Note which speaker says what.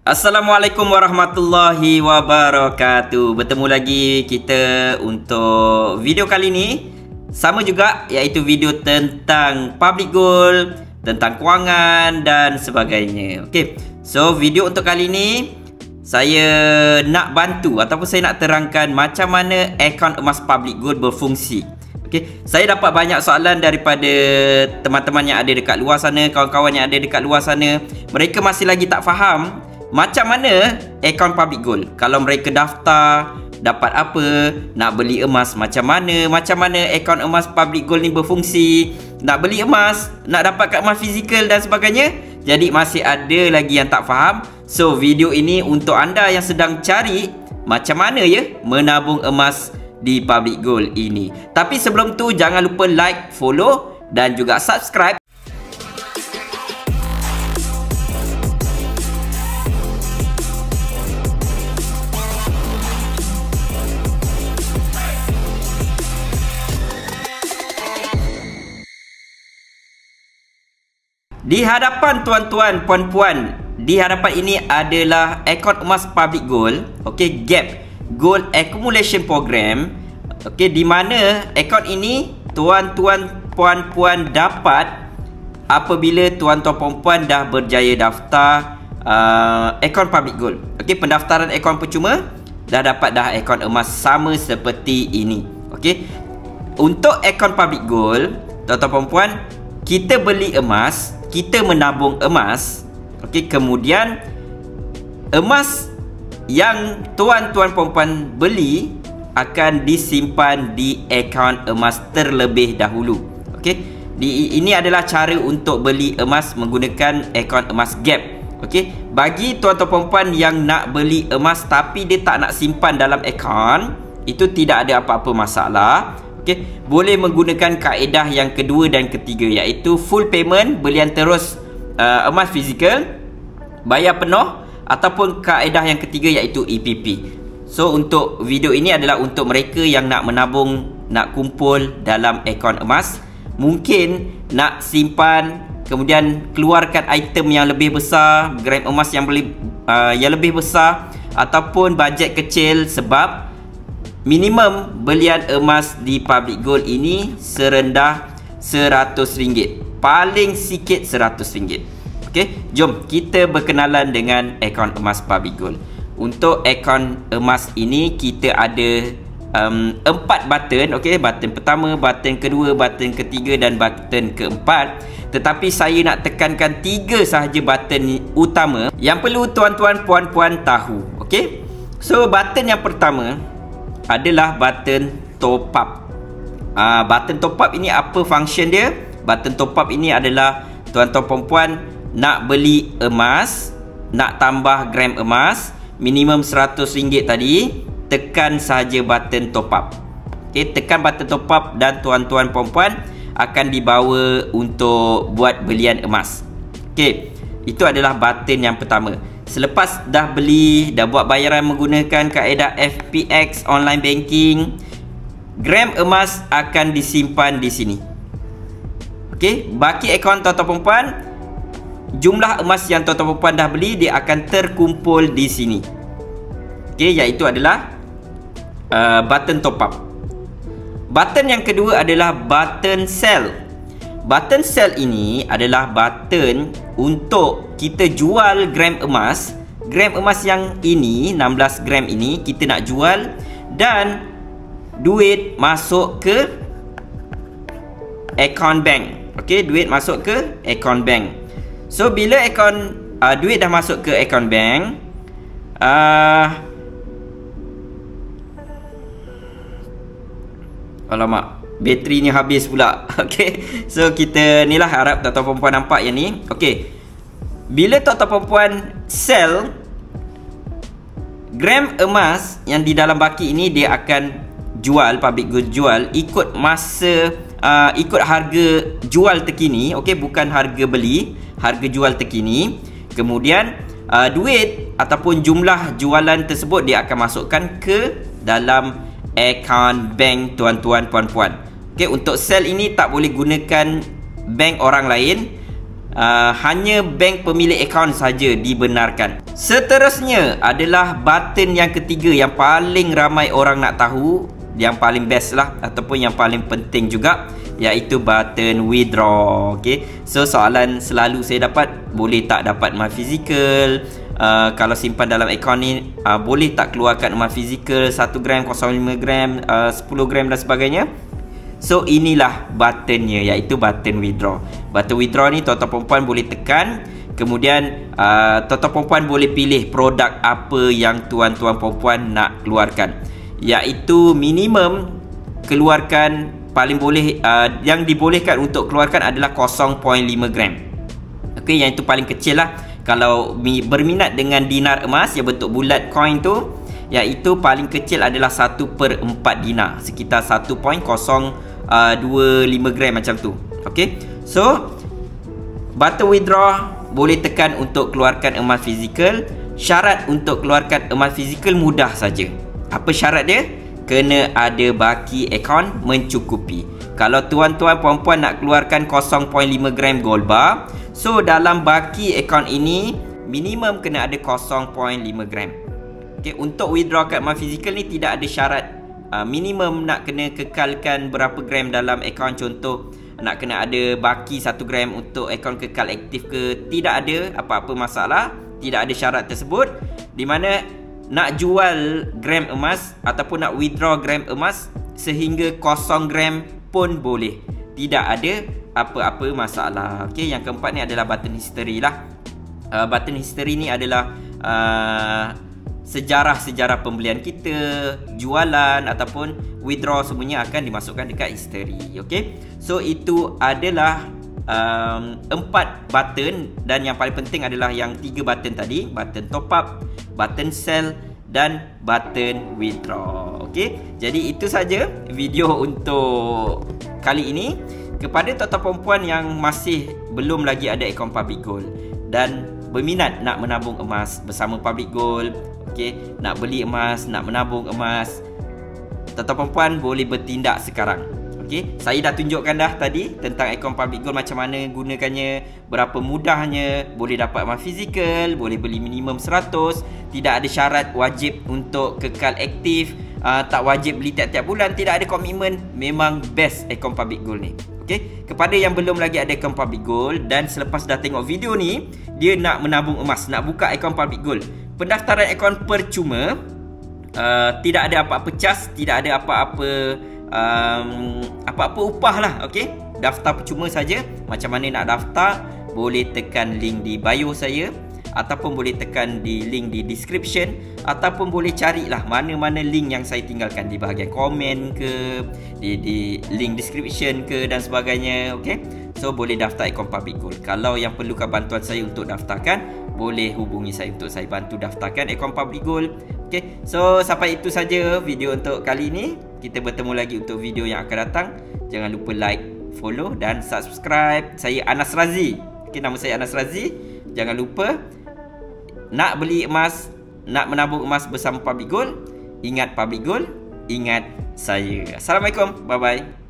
Speaker 1: Assalamualaikum warahmatullahi wabarakatuh. Bertemu lagi kita untuk video kali ni. Sama juga, iaitu video tentang public goal, tentang kewangan dan sebagainya. Okey. So video untuk kali ni saya nak bantu ataupun saya nak terangkan macam mana akaun emas public goal berfungsi. Okey, saya dapat banyak soalan daripada teman-teman yang ada dekat luar sana, kawan-kawan yang ada dekat luar sana. Mereka masih lagi tak faham macam mana akaun public goal. Kalau mereka daftar, dapat apa, nak beli emas macam mana akaun emas public goal ni berfungsi, nak beli emas, nak dapatkan emas fizikal dan sebagainya. Jadi masih ada lagi yang tak faham. So video ini untuk anda yang sedang cari macam mana ya menabung emas di public goal ini. Tapi sebelum tu jangan lupa like, follow dan juga subscribe. Di hadapan tuan-tuan, puan-puan, di hadapan ini adalah akaun emas public goal, okey, GAP, Gold Accumulation Program. Okey, di mana akaun ini tuan-tuan, puan-puan dapat apabila tuan-tuan, puan-puan dah berjaya daftar akaun public goal. Okey, pendaftaran akaun percuma dah dapat dah akaun emas sama seperti ini. Okey, untuk akaun public goal, tuan-tuan, puan-puan, kita beli emas, kita menabung emas. Okey, kemudian emas yang tuan-tuan puan-puan beli akan disimpan di akaun emas terlebih dahulu. Okey, ini adalah cara untuk beli emas menggunakan akaun emas GAP. Okey, bagi tuan-tuan puan-puan yang nak beli emas tapi dia tak nak simpan dalam akaun, itu tidak ada apa-apa masalah. Okey, boleh menggunakan kaedah yang kedua dan ketiga, iaitu full payment, belian terus emas fizikal, bayar penuh, ataupun kaedah yang ketiga iaitu EPP. So untuk video ini adalah untuk mereka yang nak menabung, nak kumpul dalam akaun emas, mungkin nak simpan kemudian keluarkan item yang lebih besar, gram emas yang lebih besar, ataupun bajet kecil, sebab minimum belian emas di public gold ini serendah RM100, paling sikit RM100. Okey, jom kita berkenalan dengan akaun emas public goal. Untuk akaun emas ini kita ada 4 button. Okey, button pertama, button kedua, button ketiga dan button keempat. Tetapi saya nak tekankan 3 sahaja button utama yang perlu tuan-tuan, puan-puan tahu. Okey, so button yang pertama adalah button top up. Button top up ini apa function dia? Button top up ini adalah tuan-tuan, puan-puan nak beli emas, nak tambah gram emas, minimum RM100 tadi, tekan sahaja button top up. Okay, tekan button top up dan tuan-tuan, puan-puan akan dibawa untuk buat belian emas. Okay, itu adalah button yang pertama. Selepas dah beli, dah buat bayaran menggunakan kaedah FPX online banking, gram emas akan disimpan di sini. Okey, baki akaun tuan-tuan, puan-puan, jumlah emas yang tuan-tuan, puan-puan dah beli dia akan terkumpul di sini. Okey, iaitu adalah button top up. Button yang kedua adalah button sell. Button sell ini adalah button untuk kita jual gram emas. Gram emas yang ini, 16 gram ini kita nak jual dan duit masuk ke akaun bank. Okey, duit masuk ke akaun bank. So bila duit dah masuk ke akaun bank, alamak, baterinya habis pula. Okey, so kita ni lah, harap tuan-tuan, puan-puan nampak yang ni. Okey, bila tuan-tuan, puan-puan sell gram emas yang di dalam baki ini, dia akan jual, public goal jual ikut masa, ikut harga jual terkini. Okey, bukan harga beli, harga jual terkini. Kemudian duit ataupun jumlah jualan tersebut dia akan masukkan ke dalam akaun bank tuan-tuan, puan-puan. Okey, untuk sell ini tak boleh gunakan bank orang lain. hanya bank pemilik akaun saja dibenarkan. Seterusnya adalah button yang ketiga yang paling ramai orang nak tahu, yang paling best lah ataupun yang paling penting juga, iaitu button withdraw. Okay, so soalan selalu saya dapat, boleh tak dapat emas fizikal? Kalau simpan dalam akaun ni, boleh tak keluarkan emas fizikal 1 gram, 0.5 gram, 10 gram dan sebagainya. So inilah buttonnya, iaitu button withdraw. Button withdraw ni tuan-tuan perempuan boleh tekan. Kemudian tuan-tuan perempuan boleh pilih produk apa yang tuan-tuan perempuan nak keluarkan, iaitu minimum keluarkan paling boleh, yang dibolehkan untuk keluarkan adalah 0.5 gram. Okey, yang itu paling kecil lah. Kalau berminat dengan dinar emas yang bentuk bulat coin tu, iaitu paling kecil adalah 1/4 dinar, sekitar 1.025 gram macam tu. Okey, so button withdraw boleh tekan untuk keluarkan emas fizikal. Syarat untuk keluarkan emas fizikal mudah saja. Apa syarat dia? Kena ada baki akaun mencukupi. Kalau tuan-tuan perempuan nak keluarkan 0.5 gram gold bar, so dalam baki akaun ini minimum kena ada 0.5 gram. Okay, untuk withdraw kad emas fizikal ni tidak ada syarat minimum nak kena kekalkan berapa gram dalam akaun. Contoh, nak kena ada baki 1 gram untuk akaun kekal aktif ke, tidak ada apa-apa masalah. Tidak ada syarat tersebut. Di mana nak jual gram emas ataupun nak withdraw gram emas sehingga 0 gram pun boleh, tidak ada apa-apa masalah. Okey, yang keempat ni adalah button history lah. Button history ni adalah sejarah-sejarah pembelian kita, jualan ataupun withdraw, semuanya akan dimasukkan dekat history. Okey, so itu adalah 4 button, dan yang paling penting adalah yang 3 button tadi, button top up, button sell dan button withdraw. Okey, jadi itu saja video untuk kali ini. Kepada tuan-tuan perempuan yang masih belum lagi ada akaun Public Gold dan berminat nak menabung emas bersama Public Gold, okey, nak beli emas, nak menabung emas, tuan-tuan perempuan boleh bertindak sekarang. Okey, saya dah tunjukkan dah tadi tentang akaun Public Gold, macam mana gunakannya, berapa mudahnya, boleh dapat emas fizikal, boleh beli minimum 100, tidak ada syarat wajib untuk kekal aktif, tak wajib beli tiap-tiap bulan, tidak ada komitmen. Memang best akaun Public Gold ni. Okey, kepada yang belum lagi ada akaun Public Gold dan selepas dah tengok video ni dia nak menabung emas, nak buka akaun Public Gold, pendaftaran akaun percuma, tidak ada apa-apa cas, tidak ada apa-apa upah lah. Okey, daftar percuma saja. Macam mana nak daftar? Boleh tekan link di bio saya, ataupun boleh tekan di link di description, ataupun boleh carilah mana-mana link yang saya tinggalkan di bahagian komen ke, di link description ke dan sebagainya. Okey, so boleh daftar akaun Public Gold. Kalau yang perlukan bantuan saya untuk daftarkan, boleh hubungi saya untuk saya bantu daftarkan akaun Public Gold. Okey, so sampai itu saja video untuk kali ini. Kita bertemu lagi untuk video yang akan datang. Jangan lupa like, follow dan subscribe. Saya Anas Razi. Okey, nama saya Anas Razi. Jangan lupa, nak beli emas, nak menabung emas bersama Public Gold, ingat Public Gold, ingat saya. Assalamualaikum, bye bye.